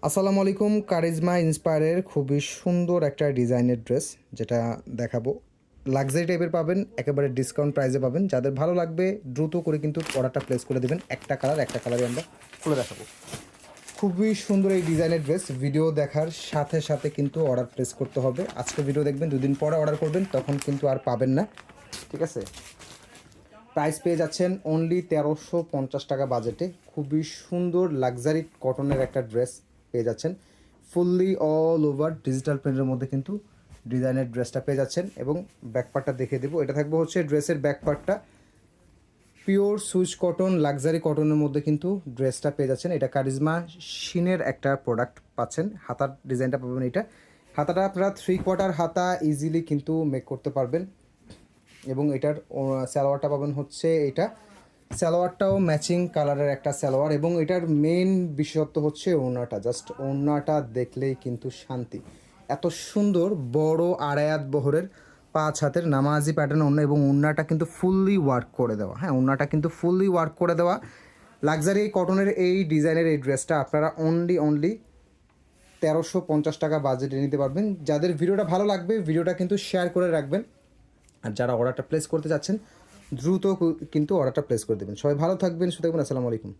আসসালামু আলাইকুম। কারিজমা ইন্সপায়ারের খুবই সুন্দর একটা ডিজাইনের ড্রেস যেটা দেখাবো। লাক্সারি টাইপের পাবেন, একেবারে ডিসকাউন্ট প্রাইসে পাবেন। যাদের ভালো লাগবে দ্রুত করে কিন্তু অর্ডারটা প্লেস করে দেবেন। একটা কালারই আমরা খুলে দেখাবো। খুবই সুন্দর এই ডিজাইনের ড্রেস। ভিডিও দেখার সাথে সাথে কিন্তু অর্ডার প্লেস করতে হবে। আজকে ভিডিও দেখবেন, দুদিন পরে অর্ডার করবেন, তখন কিন্তু আর পাবেন না। ঠিক আছে, প্রাইস পেয়ে যাচ্ছেন অনলি 1350 টাকা বাজেটে। খুবই সুন্দর লাক্সারি কটনের একটা ড্রেস পেয়ে যাচ্ছেন। ফুললি অল ওভার ডিজিটাল প্রিন্টের মধ্যে কিন্তু ডিজাইনের ড্রেসটা পেয়ে যাচ্ছেন। এবং ব্যাকপার্টটা দেখিয়ে দেবো। এটা থাকবে হচ্ছে ড্রেসের ব্যাকপার্টটা পিওর সুইচ কটন, লাক্সারি কটনের মধ্যে কিন্তু ড্রেসটা পেয়ে যাচ্ছেন। এটা কারিজমা শিনের একটা প্রোডাক্ট পাচ্ছেন। হাতার ডিজাইনটা পাবেন এটা। হাতাটা আপনারা 3/4 হাতা ইজিলি কিন্তু মেক করতে পারবেন। এবং এটার সালোয়ারটা পাবেন হচ্ছে এটা। সালোয়ারটাও ম্যাচিং কালারের একটা সালোয়ার। এবং এটার মেন বিশেষত্ব হচ্ছে ওড়নাটা। জাস্ট ওড়নাটা দেখলেই কিন্তু শান্তি। এত সুন্দর বড় আড়ায়াত বহরের 5 হাতের নামাজি প্যাটার্ন ওড়না। এবং ওড়নাটা কিন্তু ফুললি ওয়ার্ক করে দেওয়া। হ্যাঁ, ওড়নাটা কিন্তু ফুললি ওয়ার্ক করে দেওয়া। লাক্সারি কটনের এই ডিজাইনের এই ড্রেসটা আপনারা অনলি 1350 টাকা বাজেটে নিতে পারবেন। যাদের ভিডিওটা ভালো লাগবে ভিডিওটা কিন্তু শেয়ার করে রাখবেন। আর যারা অর্ডারটা প্লেস করতে যাচ্ছেন দ্রুত কিন্তু অর্ডারটা প্লেস করে দেবেন। সবাই ভালো থাকবেন, সুতরাং আসসালামু আলাইকুম।